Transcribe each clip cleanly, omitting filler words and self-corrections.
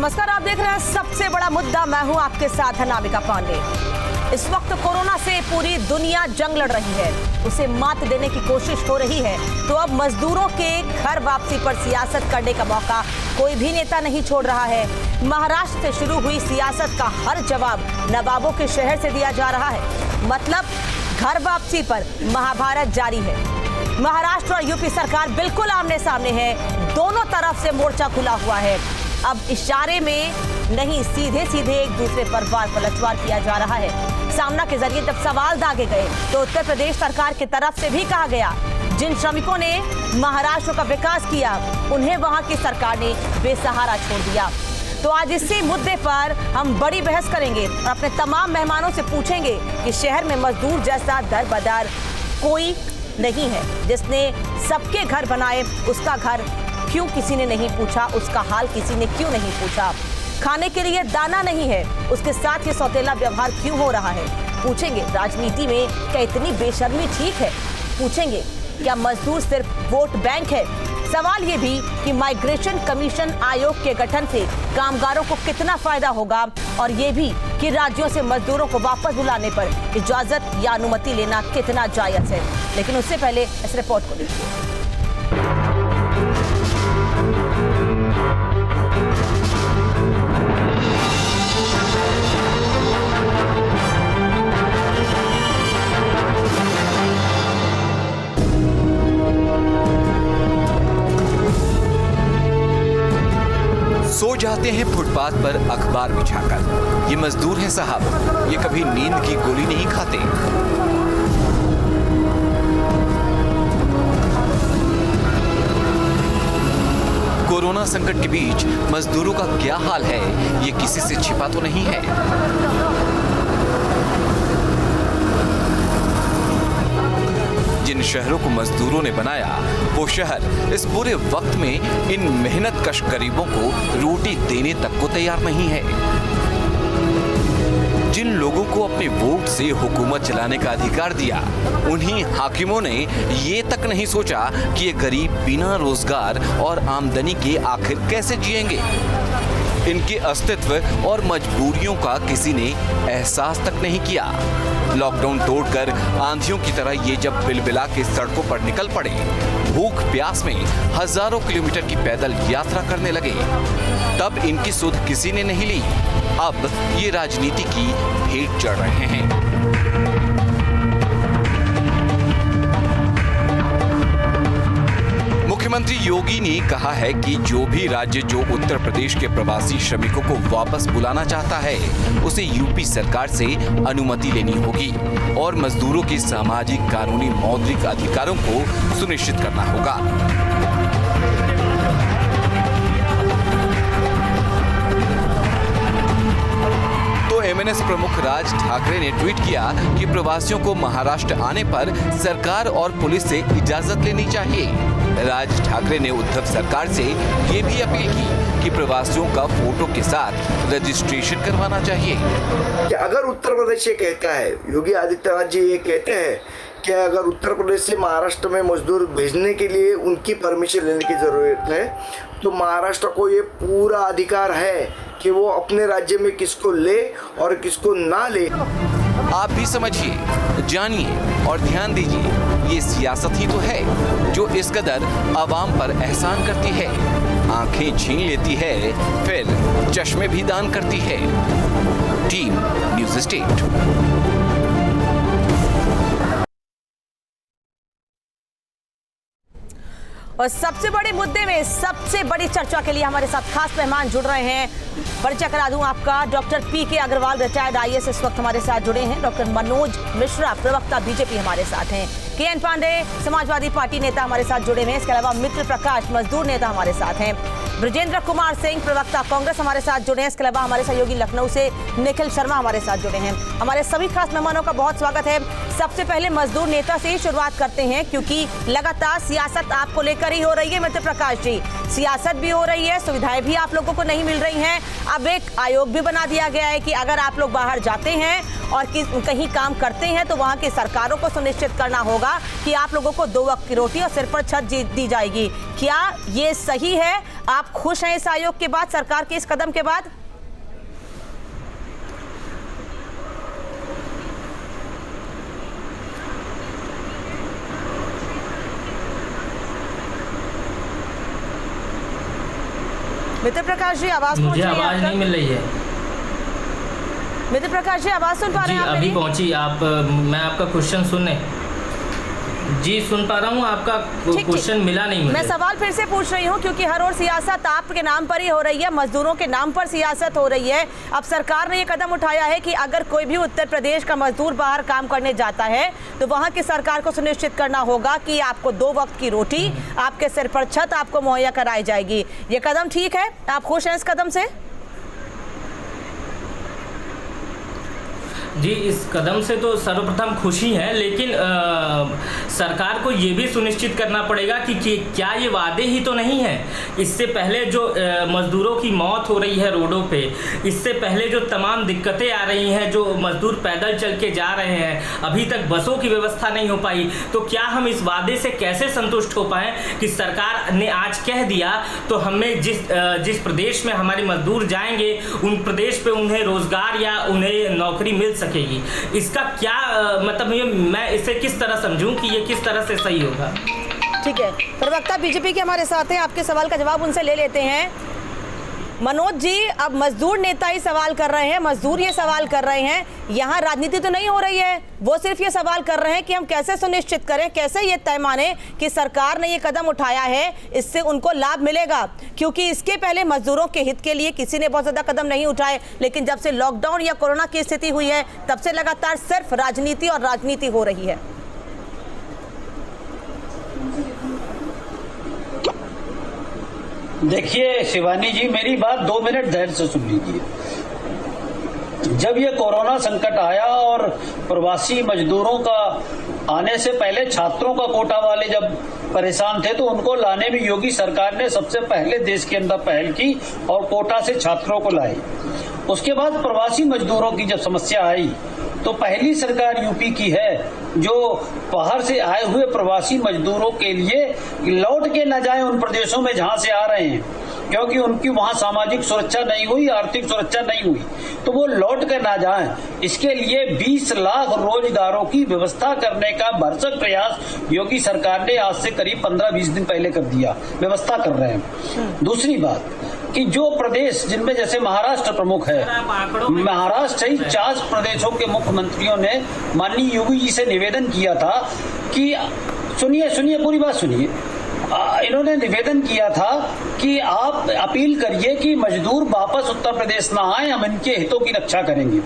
नमस्कार, आप देख रहे हैं सबसे बड़ा मुद्दा। मैं हूं आपके साथ अनामिका पांडे। इस वक्त कोरोना से पूरी दुनिया जंग लड़ रही है, उसे मात देने की कोशिश हो रही है। तो अब मजदूरों के घर वापसी पर सियासत करने का मौका कोई भी नेता नहीं छोड़ रहा है। महाराष्ट्र से शुरू हुई सियासत का हर जवाब नवाबों के शहर से दिया जा रहा है। मतलब घर वापसी पर महाभारत जारी है। महाराष्ट्र और यूपी सरकार बिल्कुल आमने सामने है, दोनों तरफ से मोर्चा खुला हुआ है। अब इशारे में नहीं, सीधे सीधे एक दूसरे पर वार पलटवार किया जा रहा है। सामना के जरिए जब सवाल दागे गए तो उत्तर प्रदेश सरकार की तरफ से भी कहा गया, जिन श्रमिकों ने महाराष्ट्र का विकास किया उन्हें वहां की सरकार ने बेसहारा छोड़ दिया। तो आज इसी मुद्दे पर हम बड़ी बहस करेंगे और अपने तमाम मेहमानों से पूछेंगे कि शहर में मजदूर जैसा दर बदर कोई नहीं है जिसने सबके घर बनाए, उसका घर क्यों किसी ने नहीं पूछा, उसका हाल किसी ने क्यों नहीं पूछा। खाने के लिए दाना नहीं है, उसके साथ ये सौतेला व्यवहार क्यों हो रहा है। पूछेंगे राजनीति में क्या इतनी बेशर्मी ठीक है। पूछेंगे क्या मजदूर सिर्फ वोट बैंक है। सवाल ये भी कि माइग्रेशन कमीशन आयोग के गठन से कामगारों को कितना फायदा होगा, और ये भी कि राज्यों से मजदूरों को वापस बुलाने पर इजाजत या अनुमति लेना कितना जायज है। लेकिन उससे पहले इस रिपोर्ट को देखिए। सो जाते हैं फुटपाथ पर अखबार बिछाकर। ये मजदूर हैं साहब, ये कभी नींद की गोली नहीं खाते। कोरोना संकट के बीच मजदूरों का क्या हाल है, ये किसी से छिपा तो नहीं है। जिन शहरों को मजदूरों ने बनाया, वो शहर इस बुरे वक्त में इन मेहनतकश गरीबों को रोटी देने तक को तैयार नहीं है। जिन लोगों को अपने वोट से हुकूमत चलाने का अधिकार दिया, उन्हीं हाकिमों ने ये तक नहीं सोचा कि ये गरीब बिना रोजगार और आमदनी के आखिर कैसे जिएंगे। इनके अस्तित्व और मजबूरियों का किसी ने एहसास तक नहीं किया। लॉकडाउन तोड़कर आंधियों की तरह ये जब बिलबिला के सड़कों पर निकल पड़े, भूख प्यास में हजारों किलोमीटर की पैदल यात्रा करने लगे, तब इनकी सुध किसी ने नहीं ली। अब ये राजनीति की भेंट चढ़ रहे हैं। मुख्यमंत्री योगी ने कहा है कि जो भी राज्य जो उत्तर प्रदेश के प्रवासी श्रमिकों को वापस बुलाना चाहता है, उसे यूपी सरकार से अनुमति लेनी होगी और मजदूरों के सामाजिक, कानूनी, मौद्रिक अधिकारों को सुनिश्चित करना होगा। तो एमएनएस प्रमुख राज ठाकरे ने ट्वीट किया कि प्रवासियों को महाराष्ट्र आने पर सरकार और पुलिस से इजाजत लेनी चाहिए। राज ठाकरे ने उद्धव सरकार से ये भी अपील की कि प्रवासियों का फोटो के साथ रजिस्ट्रेशन करवाना चाहिए। कि अगर उत्तर प्रदेश ये कहता है, योगी आदित्यनाथ जी ये कहते हैं कि अगर उत्तर प्रदेश से महाराष्ट्र में मजदूर भेजने के लिए उनकी परमिशन लेने की ज़रूरत है, तो महाराष्ट्र को ये पूरा अधिकार है कि वो अपने राज्य में किसको ले और किसको ना ले। आप भी समझिए, जानिए और ध्यान दीजिए, ये सियासत ही तो है जो इस कदर आवाम पर एहसान करती है, आंखें छीन लेती है, फिर चश्मे भी दान करती है। Team news state. और सबसे बड़े मुद्दे में सबसे बड़ी चर्चा के लिए हमारे साथ खास मेहमान जुड़ रहे हैं। परिचय करा दूं आपका, डॉक्टर पीके अग्रवाल, रिटायर्ड आईएएस, इस वक्त हमारे साथ जुड़े हैं। डॉक्टर मनोज मिश्रा, प्रवक्ता बीजेपी, हमारे साथ हैं। केएन पांडे, समाजवादी पार्टी नेता, हमारे साथ जुड़े हुए हैं। इसके अलावा मित्र प्रकाश, मजदूर नेता, हमारे साथ हैं। ब्रजेंद्र कुमार सिंह, प्रवक्ता कांग्रेस, हमारे साथ जुड़े हैं। इसके अलावा हमारे सहयोगी लखनऊ से निखिल शर्मा हमारे साथ जुड़े हैं। हमारे सभी खास मेहमानों का बहुत स्वागत है। सबसे पहले मजदूर नेता से ही शुरुआत करते हैं, क्योंकि लगातार सियासत आपको लेकर ही हो रही है। मित्र प्रकाश जी, सियासत भी हो रही है, सुविधाएं भी आप लोगों को नहीं मिल रही हैं। अब एक आयोग भी बना दिया गया है कि अगर आप लोग बाहर जाते हैं और कहीं काम करते हैं तो वहाँ की सरकारों को सुनिश्चित करना होगा कि आप लोगों को 2 वक्त की रोटी और सिर पर छत दी जाएगी। क्या ये सही है? आप खुश हैं इस आयोग के बाद, सरकार के इस कदम के बाद? मित्र प्रकाश जी, आवाज मुझे आवाज नहीं मिल रही है। मित्र प्रकाश जी, आवाज सुन पा रहे हैं आप? अभी पहुंची आप, मैं आपका क्वेश्चन सुन पा रहा हूँ, आपका क्वेश्चन मिला नहीं मुझे। मैं सवाल फिर से पूछ रही हूँ क्योंकि हर ओर सियासत आपके नाम पर ही हो रही है, मजदूरों के नाम पर सियासत हो रही है। अब सरकार ने ये कदम उठाया है कि अगर कोई भी उत्तर प्रदेश का मजदूर बाहर काम करने जाता है तो वहाँ की सरकार को सुनिश्चित करना होगा कि आपको 2 वक्त की रोटी, आपके सिर पर छत आपको मुहैया कराई जाएगी। ये कदम ठीक है? आप खुश हैं इस कदम से? जी, इस कदम से तो सर्वप्रथम खुशी है, लेकिन सरकार को ये भी सुनिश्चित करना पड़ेगा कि क्या ये वादे ही तो नहीं है। इससे पहले जो मजदूरों की मौत हो रही है रोडों पे, इससे पहले जो तमाम दिक्कतें आ रही हैं, जो मजदूर पैदल चल के जा रहे हैं, अभी तक बसों की व्यवस्था नहीं हो पाई, तो क्या हम इस वादे से कैसे संतुष्ट हो पाएँ कि सरकार ने आज कह दिया तो हमें जिस प्रदेश में हमारे मजदूर जाएंगे उन प्रदेश पे उन्हें रोजगार या उन्हें नौकरी मिल सकेगी। इसका क्या मतलब, मैं इसे किस तरह समझूं कि ये किस तरह से सही होगा? ठीक है, प्रवक्ता बीजेपी के हमारे साथ हैं, आपके सवाल का जवाब उनसे ले लेते हैं। मनोज जी, अब मजदूर नेता ही सवाल कर रहे हैं, मजदूर ये सवाल कर रहे हैं, यहाँ राजनीति तो नहीं हो रही है, वो सिर्फ ये सवाल कर रहे हैं कि हम कैसे सुनिश्चित करें, कैसे ये तय माने कि सरकार ने ये कदम उठाया है, इससे उनको लाभ मिलेगा। क्योंकि इसके पहले मजदूरों के हित के लिए किसी ने बहुत ज़्यादा कदम नहीं उठाए, लेकिन जब से लॉकडाउन या कोरोना की स्थिति हुई है तब से लगातार सिर्फ राजनीति और राजनीति हो रही है। देखिए शिवानी जी, मेरी बात 2 मिनट धैर्य से सुन लीजिए। जब ये कोरोना संकट आया और प्रवासी मजदूरों का आने से पहले छात्रों का कोटा वाले जब परेशान थे तो उनको लाने में योगी सरकार ने सबसे पहले देश के अंदर पहल की और कोटा से छात्रों को लाए। उसके बाद प्रवासी मजदूरों की जब समस्या आई तो पहली सरकार यूपी की है जो बाहर से आए हुए प्रवासी मजदूरों के लिए लौट के न जाएं उन प्रदेशों में जहां से आ रहे हैं, क्योंकि उनकी वहां सामाजिक सुरक्षा नहीं हुई, आर्थिक सुरक्षा नहीं हुई, तो वो लौट कर ना जाएं। इसके लिए 20 लाख रोजगारों की व्यवस्था करने का भरसक प्रयास योगी सरकार ने आज से करीब 15-20 दिन पहले कर दिया, व्यवस्था कर रहे हैं। दूसरी बात कि जो प्रदेश जिनमें जैसे महाराष्ट्र प्रमुख है, महाराष्ट्र सहित 4 प्रदेशों के मुख्यमंत्रियों ने माननीय योगी जी से निवेदन किया था कि सुनिए पूरी बात सुनिए, इन्होंने निवेदन किया था कि आप अपील करिए कि मजदूर वापस उत्तर प्रदेश ना आए, हम इनके हितों की रक्षा करेंगे।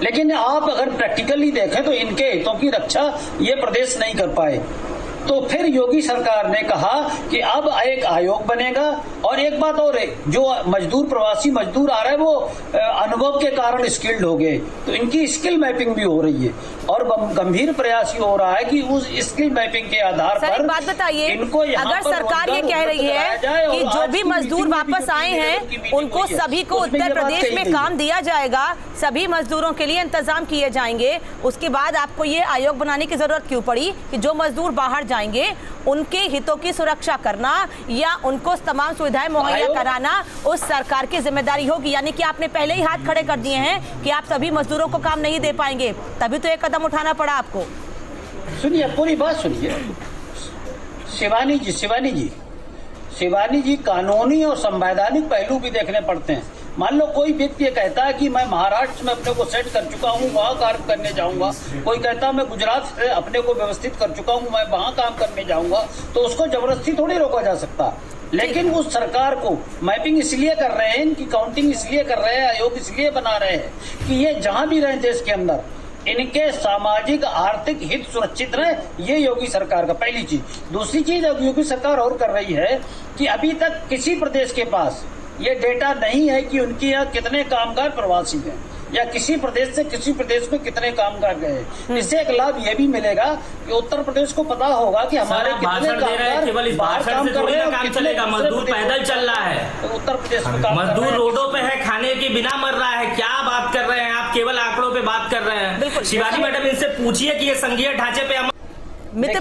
लेकिन आप अगर प्रैक्टिकली देखें तो इनके हितों की रक्षा ये प्रदेश नहीं कर पाए। तो फिर योगी सरकार ने कहा कि अब एक आयोग बनेगा, और एक बात और है, जो मजदूर प्रवासी मजदूर आ रहे हैं वो अनुभव के कारण स्किल्ड हो गए, तो इनकी स्किल मैपिंग भी हो रही है और गंभीर प्रयास हो रहा है कि उस स्किल मैपिंग के आधार पर बात बताइए, इनको अगर सरकार ये कह रही है कि जो भी मजदूर वापस आए हैं उनको सभी को उत्तर प्रदेश में काम दिया जाएगा, सभी मजदूरों के लिए इंतजाम किए जाएंगे, उसके बाद आपको ये आयोग बनाने की जरूरत क्यों पड़ी कि जो मजदूर बाहर जाएंगे उनके हितों की सुरक्षा करना या उनको तमाम सुविधाएं मुहैया कराना उस सरकार की जिम्मेदारी होगी? यानी कि आपने पहले ही हाथ खड़े कर दिए हैं कि आप सभी मजदूरों को काम नहीं दे पाएंगे, तभी तो एक कदम उठाना पड़ा आपको। सुनिए पूरी बात सुनिए शिवानी जी, कानूनी और संवैधानिक पहलू भी देखने पड़ते हैं। मान लो कोई व्यक्ति ये कहता है कि मैं महाराष्ट्र में अपने को सेट कर चुका हूँ, वहाँ कार्य करने जाऊंगा, कोई कहता है मैं गुजरात से अपने को व्यवस्थित कर चुका हूँ, मैं वहाँ काम करने जाऊंगा, तो उसको जबरदस्ती थोड़ी रोका जा सकता। लेकिन उस सरकार को मैपिंग इसलिए कर रहे हैं, इनकी काउंटिंग इसलिए कर रहे हैं, आयोग इसलिए बना रहे हैं कि ये जहां भी रहे देश के अंदर इनके सामाजिक आर्थिक हित सुरक्षित रहे, ये योगी सरकार का पहली चीज। दूसरी चीज अब योगी सरकार और कर रही है कि अभी तक किसी प्रदेश के पास ये डेटा नहीं है कि उनके यहाँ कितने कामगार प्रवासी हैं या किसी प्रदेश से किसी प्रदेश में कितने कामगार गए। इससे एक लाभ ये भी मिलेगा कि उत्तर प्रदेश को पता होगा कि हमारे कितने कामगार बाहर काम कर रहे हैं, चलेगा, मजदूर पैदल चल रहा है, उत्तर प्रदेश में मजदूर रोडों पे है, खाने के बिना मर रहा है। क्या बात कर रहे हैं आप? केवल आंकड़ों पे बात कर रहे हैं। शिवाजी मैडम, इनसे पूछिए कि ये संघीय ढांचे पे मित्र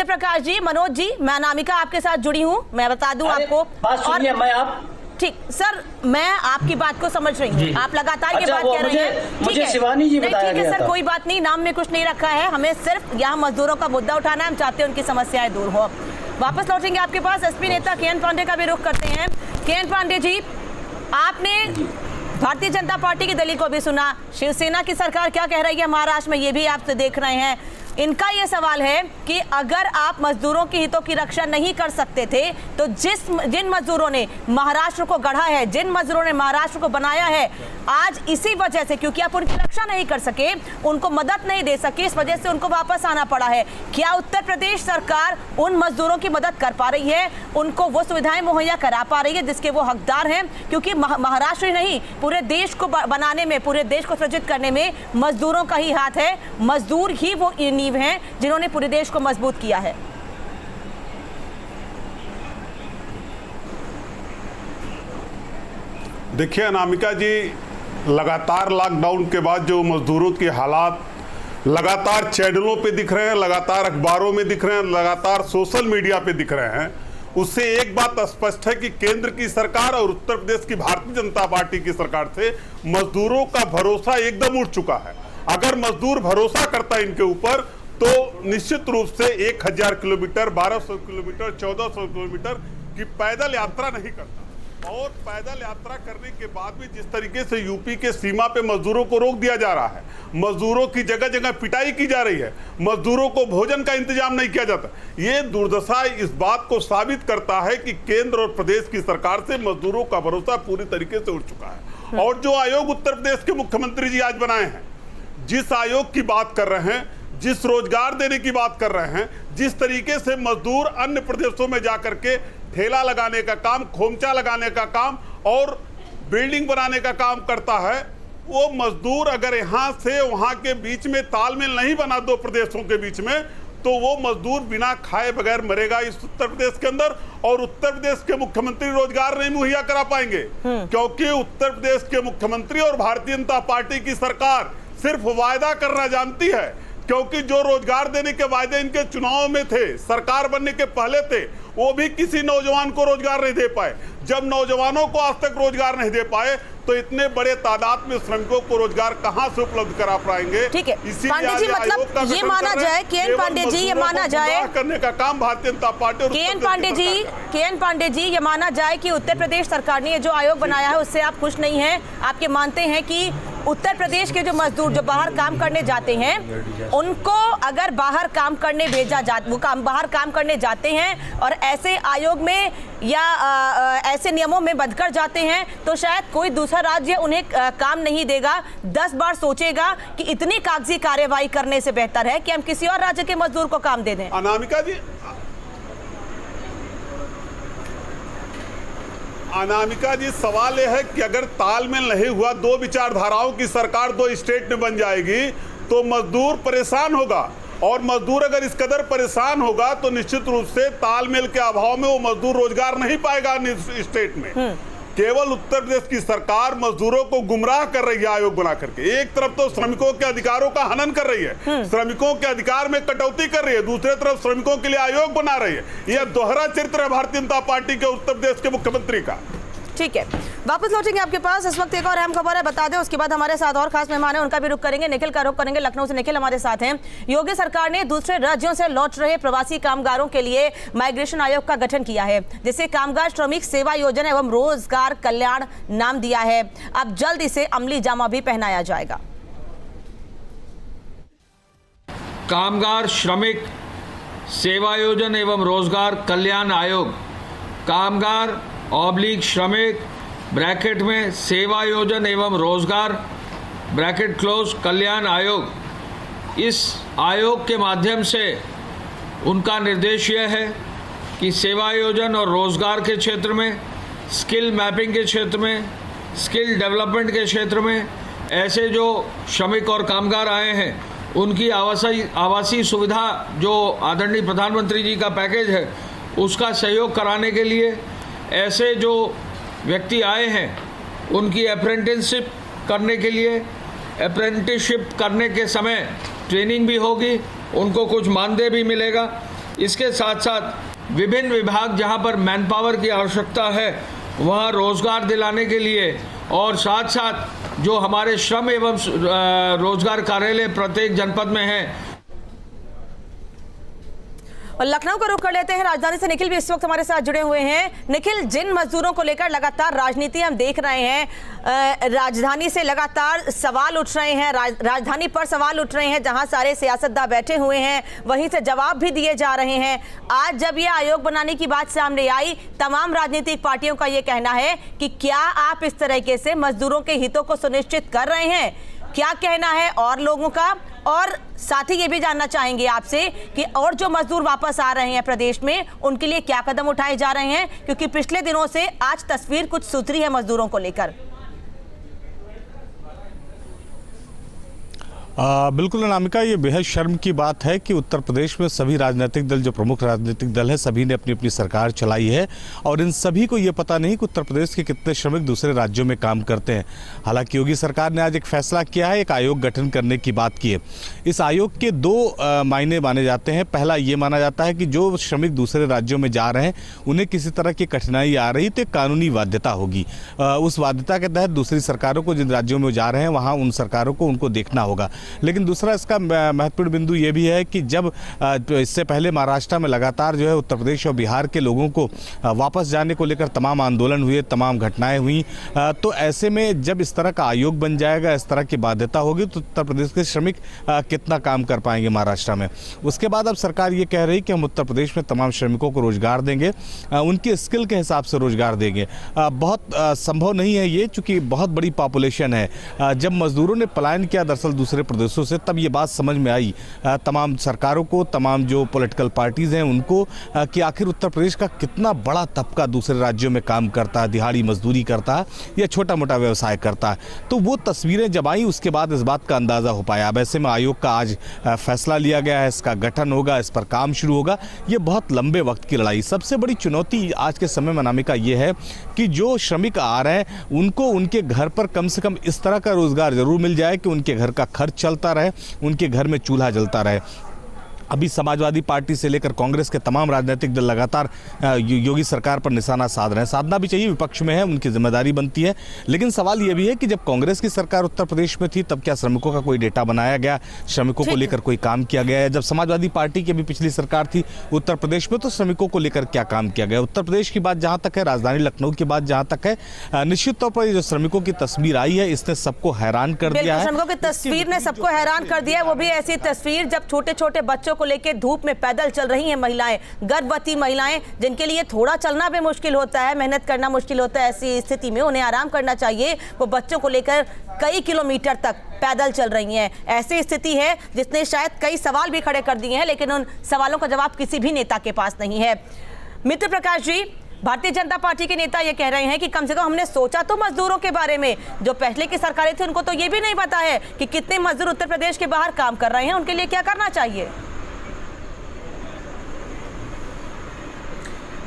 प्रकाश जी, मनोज जी, मैं अनामिका आपके साथ जुड़ी हूँ। मैं बता दूं आपको, बात सुनिए, मैं आप ठीक सर, मैं आपकी बात को समझ रही हूँ, आप लगातार ये बात कह रहे हैं। मुझे शिवानी जी बताया ठीक है गया सर, था। कोई बात नहीं, नाम में कुछ नहीं रखा है, हमें सिर्फ यहाँ मजदूरों का मुद्दा उठाना है, हम चाहते हैं उनकी समस्याएं दूर हो। वापस लौटेंगे आपके पास, एसपी नेता के.एन. पांडे का भी रुख करते हैं। के.एन. पांडे जी, आपने भारतीय जनता पार्टी की दलील को भी सुना, शिवसेना की सरकार क्या कह रही है महाराष्ट्र में, ये भी आप देख रहे हैं। इनका ये सवाल है कि अगर आप मजदूरों के हितों की रक्षा नहीं कर सकते थे तो जिन मजदूरों ने महाराष्ट्र को गढ़ा है, जिन मजदूरों ने महाराष्ट्र को बनाया है, आज इसी वजह से, क्योंकि आप उनकी रक्षा नहीं कर सके, उनको मदद नहीं दे सके, इस वजह से उनको वापस आना पड़ा है। क्या उत्तर प्रदेश सरकार उन मजदूरों की मदद कर पा रही है, उनको वो सुविधाएं मुहैया करा पा रही है जिसके वो हकदार हैं? क्योंकि महाराष्ट्र ही नहीं, पूरे देश को बनाने में, पूरे देश को सृजित करने में मजदूरों का ही हाथ है। मजदूर ही वो नींव हैं जिन्होंने पूरे देश को मजबूत किया है। देखिए अनामिका जी, लगातार लॉकडाउन के बाद जो मजदूरों के हालात लगातार चैनलों पे दिख रहे हैं, लगातार अखबारों में दिख रहे हैं, लगातार सोशल मीडिया पे दिख रहे हैं, उससे एक बात स्पष्ट है कि केंद्र की सरकार और उत्तर प्रदेश की भारतीय जनता पार्टी की सरकार से मजदूरों का भरोसा एकदम उठ चुका है। अगर मजदूर भरोसा करता है इनके ऊपर तो निश्चित रूप से 1000 किलोमीटर, 1200 किलोमीटर, 1400 किलोमीटर की पैदल यात्रा नहीं करता। और पैदल यात्रा करने के बाद भी जिस तरीके से यूपी के सीमा पे मजदूरों को रोक दिया जा रहा है, मजदूरों की जगह जगह पिटाई की जा रही है, मजदूरों को भोजन का इंतजाम नहीं किया जाता, ये दुर्दशा इस बात को साबित करता है कि केंद्र और प्रदेश की सरकार से मजदूरों का भरोसा पूरी तरीके से उठ चुका है। और जो आयोग उत्तर प्रदेश के मुख्यमंत्री जी आज बनाए हैं, जिस आयोग की बात कर रहे हैं, जिस रोजगार देने की बात कर रहे हैं, जिस तरीके से मजदूर अन्य प्रदेशों में जाकर के ठेला लगाने का काम, खोमचा लगाने का काम और बिल्डिंग बनाने का काम करता है, वो मजदूर अगर यहाँ से वहाँ के बीच में तालमेल नहीं बना दो प्रदेशों के बीच में, तो वो मजदूर बिना खाए बगैर मरेगा इस उत्तर प्रदेश के अंदर। और उत्तर प्रदेश के मुख्यमंत्री रोजगार नहीं मुहैया करा पाएंगे, क्योंकि उत्तर प्रदेश के मुख्यमंत्री और भारतीय जनता पार्टी की सरकार सिर्फ वायदा करना जानती है। क्योंकि जो रोजगार देने के वायदे इनके चुनाव में थे, सरकार बनने के पहले थे, वो भी किसी नौजवान को रोजगार नहीं दे पाए। जब नौजवानों को आज तक रोजगार नहीं दे पाए तो इतने बड़े तादाद में श्रमिकों को रोजगार कहां से उपलब्ध करा पाएंगे? ठीक है पांडे जी, मतलब ये माना जाए, के.एन. पांडे जी, ये माना जाए करने का काम भारतीय जनता पार्टी और के.एन. पांडे जी, ये माना जाए कि उत्तर प्रदेश सरकार ने जो आयोग बनाया है उससे आप खुश नहीं हैं। आप ये मानते हैं कि उत्तर प्रदेश के जो मजदूर जो बाहर काम करने जाते हैं, उनको अगर बाहर काम करने भेजा जाता, वो बाहर काम करने जाते हैं और ऐसे आयोग में या ऐसे नियमों में बंधकर जाते हैं, तो शायद कोई दूसरा राज्य उन्हें काम नहीं देगा, 10 बार सोचेगा कि इतनी कागजी कार्यवाही करने से बेहतर है कि हम किसी और राज्य के मजदूर को काम दे दें। अनामिका जी, सवाल यह है कि अगर तालमेल नहीं हुआ, दो विचारधाराओं की सरकार दो स्टेट में बन जाएगी तो मजदूर परेशान होगा। और मजदूर अगर इस कदर परेशान होगा तो निश्चित रूप से तालमेल के अभाव में वो मजदूर रोजगार नहीं पाएगा स्टेट में। केवल उत्तर प्रदेश की सरकार मजदूरों को गुमराह कर रही है आयोग बना करके। एक तरफ तो श्रमिकों के अधिकारों का हनन कर रही है, श्रमिकों के अधिकार में कटौती कर रही है, दूसरी तरफ श्रमिकों के लिए आयोग बना रही है। यह दोहरा चरित्र है भारतीय जनता पार्टी के उत्तर प्रदेश के मुख्यमंत्री का। ठीक है, वापस लौटेंगे आपके पास। इस वक्त एक और अहम खबर है, बता दें, उसके बाद हमारे साथ और खास मेहमान हैं, उनका भी रुख करेंगे। निखिल का रुख करेंगे, लखनऊ से निखिल हमारे साथ हैं। योगी सरकार ने दूसरे राज्यों से लौट रहे प्रवासी कामगारों के लिए माइग्रेशन आयोग का गठन किया है, जिसे कामगार श्रमिक सेवा योजना एवं रोजगार कल्याण नाम दिया है। अब जल्द इसे अमली जामा भी पहनाया जाएगा। कामगार श्रमिक सेवा योजना एवं रोजगार कल्याण आयोग, कामगार श्रमिक ब्रैकेट में सेवा योजना एवं रोजगार ब्रैकेट क्लोज कल्याण आयोग, इस आयोग के माध्यम से उनका निर्देश यह है कि सेवा योजना और रोजगार के क्षेत्र में, स्किल मैपिंग के क्षेत्र में, स्किल डेवलपमेंट के क्षेत्र में ऐसे जो श्रमिक और कामगार आए हैं उनकी आवासीय सुविधा जो आदरणीय प्रधानमंत्री जी का पैकेज है उसका सहयोग कराने के लिए ऐसे जो व्यक्ति आए हैं उनकी अप्रेंटिसशिप करने के लिए, अप्रेंटिसशिप करने के समय ट्रेनिंग भी होगी उनको कुछ मानदेय भी मिलेगा। इसके साथ साथ विभिन्न विभाग जहां पर मैन पावर की आवश्यकता है वहां रोजगार दिलाने के लिए, और साथ साथ जो हमारे श्रम एवं रोजगार कार्यालय प्रत्येक जनपद में हैं। और लखनऊ का रुख कर लेते हैं। राजधानी से निखिल भी इस वक्त हमारे साथ जुड़े हुए हैं। निखिल, जिन मजदूरों को लेकर लगातार राजनीति हम देख रहे हैं, राजधानी से लगातार सवाल उठ रहे हैं, राजधानी पर सवाल उठ रहे हैं, जहां सारे सियासतदान बैठे हुए हैं वहीं से जवाब भी दिए जा रहे हैं। आज जब ये आयोग बनाने की बात सामने आई, तमाम राजनीतिक पार्टियों का ये कहना है कि क्या आप इस तरीके से मजदूरों के हितों को सुनिश्चित कर रहे हैं? क्या कहना है और लोगों का? और साथ ही ये भी जानना चाहेंगे आपसे कि और जो मजदूर वापस आ रहे हैं प्रदेश में, उनके लिए क्या कदम उठाए जा रहे हैं, क्योंकि पिछले दिनों से आज तस्वीर कुछ सुधरी है मजदूरों को लेकर। बिल्कुल अनामिका, ये बेहद शर्म की बात है कि उत्तर प्रदेश में सभी राजनीतिक दल, जो प्रमुख राजनीतिक दल है, सभी ने अपनी अपनी सरकार चलाई है और इन सभी को ये पता नहीं कि उत्तर प्रदेश के कितने श्रमिक दूसरे राज्यों में काम करते हैं। हालांकि योगी सरकार ने आज एक फैसला किया है, एक आयोग गठन करने की बात की है। इस आयोग के दो मायने माने जाते हैं। पहला ये माना जाता है कि जो श्रमिक दूसरे राज्यों में जा रहे हैं उन्हें किसी तरह की कठिनाई आ रही तो कानूनी बाध्यता होगी। उस बाध्यता के तहत दूसरी सरकारों को, जिन राज्यों में जा रहे हैं वहाँ उन सरकारों को उनको देखना होगा। लेकिन दूसरा इसका महत्वपूर्ण बिंदु ये भी है कि जब इससे पहले महाराष्ट्र में लगातार जो है उत्तर प्रदेश और बिहार के लोगों को वापस जाने को लेकर तमाम आंदोलन हुए, तमाम घटनाएं हुई, तो ऐसे में जब इस तरह का आयोग बन जाएगा, इस तरह की बाध्यता होगी, तो उत्तर प्रदेश के श्रमिक कितना काम कर पाएंगे महाराष्ट्र में। उसके बाद अब सरकार ये कह रही कि हम उत्तर प्रदेश में तमाम श्रमिकों को रोजगार देंगे, उनके स्किल के हिसाब से रोजगार देंगे। बहुत संभव नहीं है ये, चूँकि बहुत बड़ी पॉपुलेशन है। जब मजदूरों ने पलायन किया दरअसल दूसरे प्रदेशों से, तब ये बात समझ में आई तमाम सरकारों को, तमाम जो पॉलिटिकल पार्टीज हैं उनको, कि आखिर उत्तर प्रदेश का कितना बड़ा तबका दूसरे राज्यों में काम करता है, दिहाड़ी मजदूरी करता है या छोटा मोटा व्यवसाय करता है। तो वो तस्वीरें जब आई उसके बाद इस बात का अंदाज़ा हो पाया। अब ऐसे में आयोग का आज फैसला लिया गया है, इसका गठन होगा, इस पर काम शुरू होगा। ये बहुत लंबे वक्त की लड़ाई। सबसे बड़ी चुनौती आज के समय में अनामिका ये है कि जो श्रमिक आ रहे हैं उनको उनके घर पर कम से कम इस तरह का रोजगार जरूर मिल जाए कि उनके घर का खर्च चलता रहे, उनके घर में चूल्हा जलता रहे। अभी समाजवादी पार्टी से लेकर कांग्रेस के तमाम राजनीतिक दल लगातार योगी सरकार पर निशाना साध रहे हैं। साधना भी चाहिए, विपक्ष में है, उनकी जिम्मेदारी बनती है। लेकिन सवाल यह भी है कि जब कांग्रेस की सरकार उत्तर प्रदेश में थी तब क्या श्रमिकों का कोई डेटा बनाया गया, श्रमिकों को लेकर कोई काम किया गया है? जब समाजवादी पार्टी की अभी पिछली सरकार थी उत्तर प्रदेश में, तो श्रमिकों को लेकर क्या काम किया गया? उत्तर प्रदेश की बात जहाँ तक है, राजधानी लखनऊ की बात जहाँ तक है, निश्चित तौर पर ये जो श्रमिकों की तस्वीर आई है इसने सबको हैरान कर दिया है। श्रमिकों की तस्वीर ने सबको हैरान कर दिया है। वो भी ऐसी तस्वीर जब छोटे छोटे बच्चों को लेकर धूप में पैदल चल रही हैं महिलाएं, गर्भवती महिलाएं, जिनके लिए थोड़ा चलना भी मुश्किल होता है, मेहनत करना मुश्किल होता है। ऐसी स्थिति में उन्हें आराम करना चाहिए, वो बच्चों को लेकर कई किलोमीटर तक पैदल चल रही हैं। ऐसी स्थिति है जिसने शायद कई सवाल भी खड़े कर दिए हैं, लेकिन उन सवालों का जवाब किसी भी नेता के पास नहीं है। मित्र प्रकाश जी, भारतीय जनता पार्टी के नेता ये कह रहे हैं कि कम से कम हमने सोचा तो मजदूरों के बारे में। जो पहले की सरकारें थी उनको तो ये भी नहीं पता है कि कितने मजदूर उत्तर प्रदेश के बाहर काम कर रहे हैं, उनके लिए क्या करना चाहिए।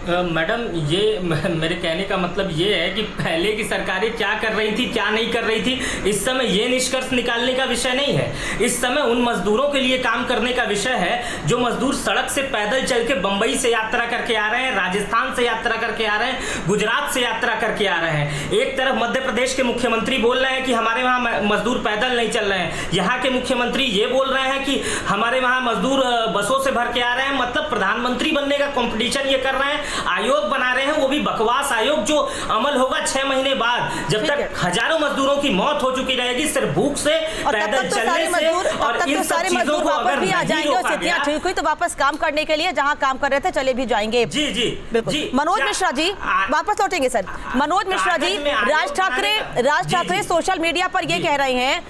मैडम, ये मेरे कहने का मतलब ये है कि पहले की सरकारें क्या कर रही थी, क्या नहीं कर रही थी, इस समय ये निष्कर्ष निकालने का विषय नहीं है। इस समय उन मजदूरों के लिए काम करने का विषय है जो मजदूर सड़क से पैदल चल के बंबई से यात्रा करके आ रहे हैं, राजस्थान से यात्रा करके आ रहे हैं, गुजरात से यात्रा करके आ रहे हैं। एक तरफ मध्य प्रदेश के मुख्यमंत्री बोल रहे हैं कि हमारे वहाँ मजदूर पैदल नहीं चल रहे हैं, यहाँ के मुख्यमंत्री ये बोल रहे हैं कि हमारे वहाँ मजदूर बसों से भर के आ रहे हैं। मतलब प्रधानमंत्री बनने का कॉम्पिटिशन ये कर रहे हैं, आयोग बना रहे हैं, वो भी बकवास आयोग जो अमल होगा 6 महीने बाद, जब तक हजारों मजदूरों की मौत हो चुकी रहेगी सिर्फ भूख से, पैदल चलने से, और इन सब चीजों को अगर भी आ जाएंगे और स्थितियां ठीक हुई तो वापस काम करने के लिए जहां काम कर रहे थे चले भी जाएंगे। जी जी बिल्कुल। मनोज मिश्रा जी वापस लौटेंगे sir. Manoj Mishra ji, Raj Thackeray social media पर ये कह रहे हैं,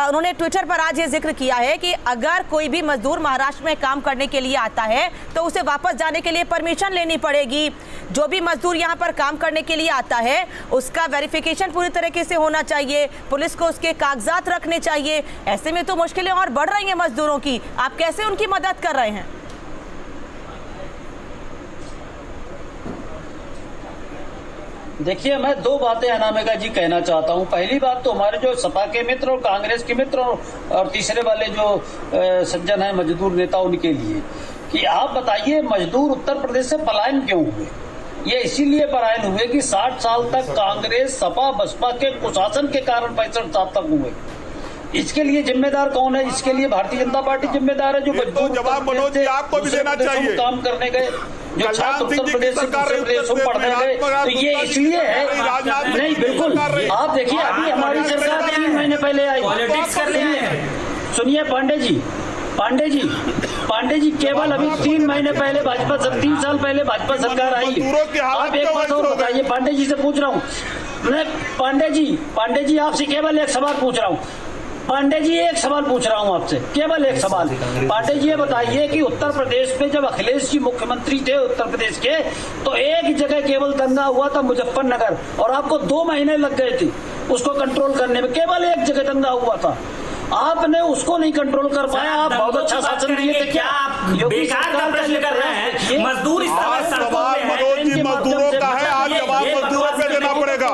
उन्होंने ट्विटर पर आज ये जिक्र किया है कि अगर कोई भी मजदूर महाराष्ट्र में काम करने के लिए आता है तो उसे वापस जाने के लिए परमिशन लेनी पड़ेगी। जो भी मजदूर यहाँ पर काम करने के लिए आता है उसका वेरिफिकेशन पूरी तरीके से होना चाहिए, पुलिस को उसके कागजात रखने चाहिए। ऐसे में तो मुश्किलें और बढ़ रही हैं मजदूरों की, आप कैसे उनकी मदद कर रहे हैं? देखिए, मैं दो बातें अनामिका जी कहना चाहता हूं। पहली बात तो हमारे जो सपा के मित्र और कांग्रेस के मित्र और तीसरे वाले जो सज्जन हैं मजदूर नेता, उनके लिए कि आप बताइए मजदूर उत्तर प्रदेश से पलायन क्यों हुए? ये इसीलिए पलायन हुए कि 60 साल तक कांग्रेस सपा बसपा के कुशासन के कारण 65 साल तक हुए। इसके लिए जिम्मेदार कौन है? इसके लिए भारतीय जनता पार्टी जिम्मेदार है, जो तो जवाब मनोज जी आपको भी देना चाहिए। काम करने गए जो छात्र उत्तर प्रदेश से दूसरे प्रदेशों में पढ़ने गए, तो ये इसलिए है। नहीं, बिल्कुल। आप देखिए, अभी हमारी सरकार 3 महीने पहले आई। पॉलिटिक्स कर रहे हैं। सुनिए पांडे जी केवल अभी 3 महीने पहले 3 साल पहले भाजपा सरकार आई। आप एक बात और बताइए, पांडे जी से पूछ रहा हूँ मैं, पांडे जी आपसे केवल एक सवाल पूछ रहा हूँ। पांडे जी एक सवाल पूछ रहा हूं आपसे, केवल एक सवाल। पांडे जी ये बताइए कि उत्तर प्रदेश में जब अखिलेश जी मुख्यमंत्री थे उत्तर प्रदेश के, तो एक जगह केवल दंगा हुआ था मुजफ्फरनगर, और आपको 2 महीने लग गए थे उसको कंट्रोल करने में। केवल एक जगह दंगा हुआ था, आपने उसको नहीं कंट्रोल कर पाया। आप बहुत अच्छा शासन दिए थे। क्या बेकार का प्रश्न कर रहे हैं? मजदूर इस समय सड़कों पे हैं। मजदूरों का है, आज जवाब मजदूरों पे देना पड़ेगा।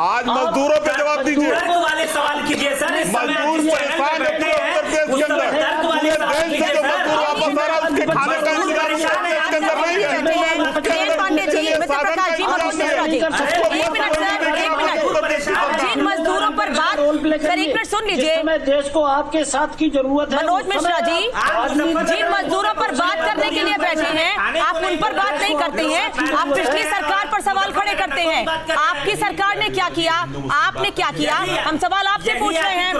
आज मजदूरों पे जवाब दीजिए। वाले सवाल कीजिए सर। मजदूर परेशान है पूरे उत्तर प्रदेश के अंदर। पूरे देश से जो मजदूर वापस आ रहा है उसके खाने का इंतजाम के अंदर नहीं है। पांडे जी, मित्र प्रकाश जी, मनोज मिश्रा जी, एक मिनट सर, एक मिनट। जिन मजदूरों पर बात सर, एक मिनट सुन लीजिए। देश को आपके साथ की जरूरत है। मनोज मिश्रा जी, जिन मजदूरों पर बात करने के लिए बैठे हैं, आप उन पर बात नहीं करते हैं। आप पिछली सरकार पर सवाल खड़े करते हैं। आपकी सरकार ने क्या किया, आपने क्या किया, हम सवाल आपसे पूछ रहे हैं।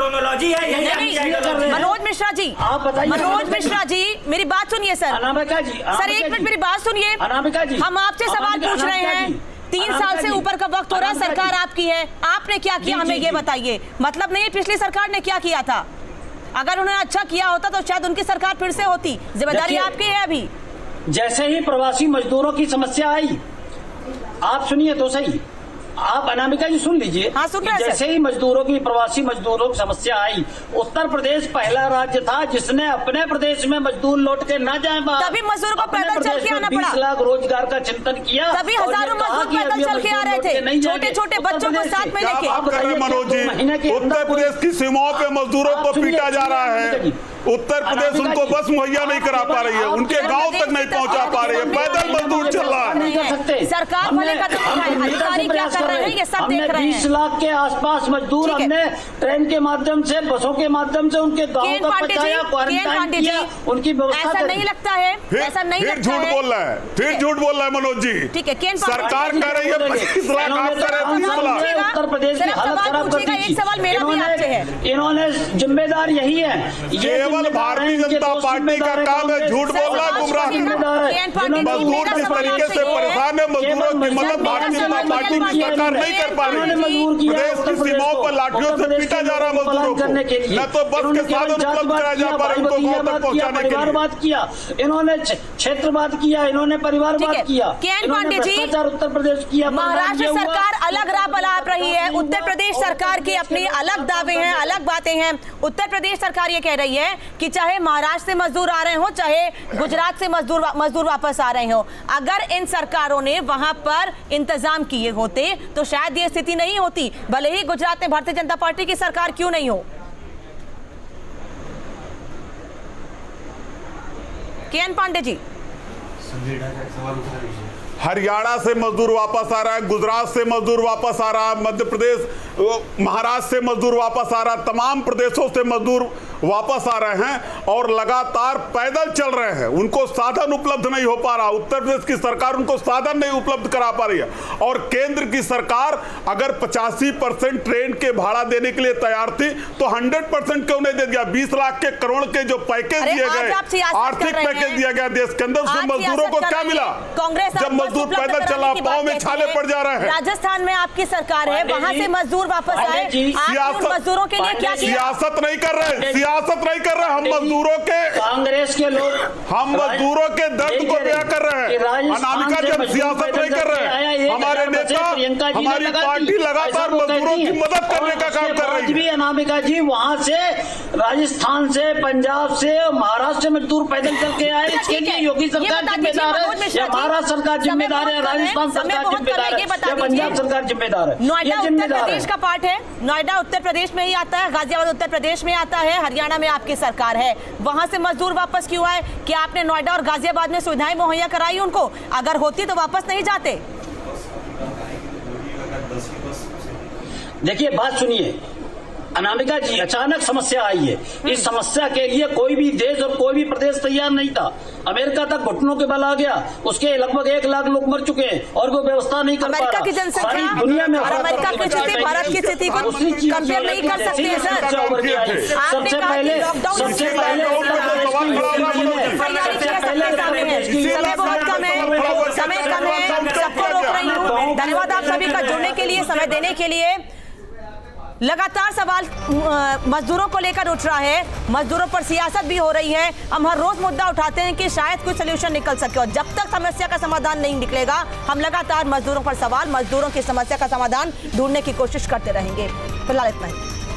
नहीं, मनोज मिश्रा जी, मनोज मिश्रा जी, मेरी बात सुनिए सर। अनामिका जी, सर एक मिनट मेरी बात सुनिए। अनामिका जी, हम आपसे सवाल पूछ रहे हैं। 3 साल से ऊपर का वक्त हो रहा है, सरकार आपकी है, आपने क्या किया हमें ये बताइए। मतलब नहीं पिछली सरकार ने क्या किया था। अगर उन्होंने अच्छा किया होता तो शायद उनकी सरकार फिर से होती। जिम्मेदारी आपकी है। अभी जैसे ही प्रवासी मजदूरों की समस्या आई, आप सुनिए तो सही, आप अनामिका जी सुन लीजिए। हाँ, सुन रहे हैं। जैसे ही प्रवासी मजदूरों की समस्या आई, उत्तर प्रदेश पहला राज्य था जिसने अपने प्रदेश में मजदूर लौट के न जाए बाहर। तभी मजदूरों को पैदल चल के आना पड़ा। 20 लाख रोजगार का चिंतन किया। तभी हजारों मजदूर पैदल चल के आ रहे थे, छोटे छोटे बच्चों को साथ में लेके। आप कर रहे मनोज जी, उत्तर प्रदेश की सीमाओं पे मजदूरों को पीटा जा रहा है। उत्तर प्रदेश उनको बस मुहैया नहीं करा पा रही है, उनके गांव तक नहीं पहुंचा पा रही है, पैदल मजदूर चल रहा है। सरकार भले कदम उठाए, अधिकारी क्या कर रहे हैं ये सब देख रहे हैं। 20 लाख के आसपास मजदूर हमने ट्रेन के माध्यम से, बसों के माध्यम से उनके गांव तक पहुंचाया, क्वारंटाइन किया, उनकी व्यवस्था। ऐसा नहीं लगता है, ऐसा नहीं लगता है। झूठ बोल रहा है, फिर झूठ बोल रहा है मनोज जी। ठीक है, सरकार कह रही है 25 लाख, आप कह रहे हैं 30 लाख। उत्तर प्रदेश की हालत खराब कर दी। एक सवाल मेरा भी आपसे है। इन्होंने जिम्मेदार यही है, केवल भारतीय जनता पार्टी का काम है झूठ बोलना, गुमराह करना। मजदूर जिस तरीके से परेशान है, मजदूरों की मदद भारतीय जनता पार्टी की सरकार नहीं कर पा रही। प्रदेश की सीमाओं पर लाठियों से पीटा जा रहा है मजदूरों को, न तो बस के साधन उपलब्ध कराया जा पा रहा है उनको गांव तक पहुंचाने के लिए। परिवारवाद किया इन्होंने, क्षेत्रवाद किया इन्होंने, परिवारवाद किया पांडे जी। उत्तर प्रदेश किया। महाराष्ट्र सरकार अलग राह बलाप रही है, उत्तर प्रदेश सरकार की अपनी अलग दावे हैं, अलग बातें हैं। उत्तर प्रदेश सरकार ये कह रही है कि चाहे महाराष्ट्र से मजदूर आ रहे हो, चाहे गुजरात से मजदूर वापस आ रहे हो, अगर इन सरकारों ने वहां पर इंतजाम किए होते तो शायद ये स्थिति नहीं होती, भले ही गुजरात में भारतीय जनता पार्टी की सरकार क्यों नहीं हो। केएन पांडे जी, हरियाणा से मजदूर वापस आ रहा है, गुजरात से मजदूर वापस आ रहा है, मध्य प्रदेश, महाराष्ट्र से मजदूर वापस आ रहा है, तमाम प्रदेशों से मजदूर वापस आ रहे हैं और लगातार पैदल चल रहे हैं। उनको साधन उपलब्ध नहीं हो पा रहा, उत्तर प्रदेश की सरकार उनको साधन नहीं उपलब्ध करा पा रही है। और केंद्र की सरकार अगर 85% ट्रेन के भाड़ा देने के लिए तैयार थी तो 100% क्यों नहीं दे दिया। 20 लाख के करोड़ के जो पैकेज दिए गए, आर्थिक पैकेज दिया गया देश के अंदर, उसमें मजदूरों को क्या मिला? जब मजदूर पैदल चला, पांव में छाले पड़ जा रहे हैं। राजस्थान में आपकी सरकार है, वहां से मजदूर वापस आए, मजदूरों के लिए क्या किया? सियासत नहीं कर रहे, सियासत नहीं कर रहे, हम मजदूरों के, कांग्रेस के लोग, हम मजदूरों के दर्द को बयां कर रहे हैं। अनामिका जी, हम सियासत नहीं कर रहे हैं। हमारे नेता, हमारी पार्टी लगातार मजदूरों की मदद करने का काम कर रही है। अनामिका जी वहाँ से राजस्थान से, पंजाब से, महाराष्ट्र से मजदूर पैदल चल के आए। इसके लिए योगी सरकार जिम्मेदार है या महाराष्ट्र सरकार जिम्मेदार है, राजस्थान सरकार जिम्मेदार है या पंजाब सरकार जिम्मेदार है? नोएडा उत्तर प्रदेश का पार्ट है, नोएडा उत्तर प्रदेश में ही आता है, गाजियाबाद उत्तर प्रदेश में आता है, हरियाणा में आपकी सरकार है। वहां से मजदूर वापस क्यों आए? क्या आपने नोएडा और गाजियाबाद में सुविधाएं मुहैया कराई उनको? अगर होती तो वापस नहीं जाते। देखिए बात सुनिए अनामिका जी, अचानक समस्या आई है। इस समस्या के लिए कोई भी देश और कोई भी प्रदेश तैयार नहीं था। अमेरिका तक घुटनों के बल आ गया, उसके लगभग 1 लाख लोग मर चुके हैं और वो व्यवस्था नहीं कर पा रहा। अमेरिका की जनसंख्या दुनिया में और अमेरिका की स्थिति भारत की स्थिति को कंपेयर नहीं कर सकते हैं सर। सबसे पहले समय बहुत कम है, समय कम है, सबको रोक रही हूँ। धन्यवाद आप सभी का जुड़ने के लिए, समय देने के लिए। लगातार सवाल मजदूरों को लेकर उठ रहा है, मजदूरों पर सियासत भी हो रही है। हम हर रोज मुद्दा उठाते हैं कि शायद कोई सलूशन निकल सके, और जब तक समस्या का समाधान नहीं निकलेगा हम लगातार मजदूरों पर सवाल, मजदूरों की समस्या का समाधान ढूंढने की कोशिश करते रहेंगे। फिलहाल इतना ही।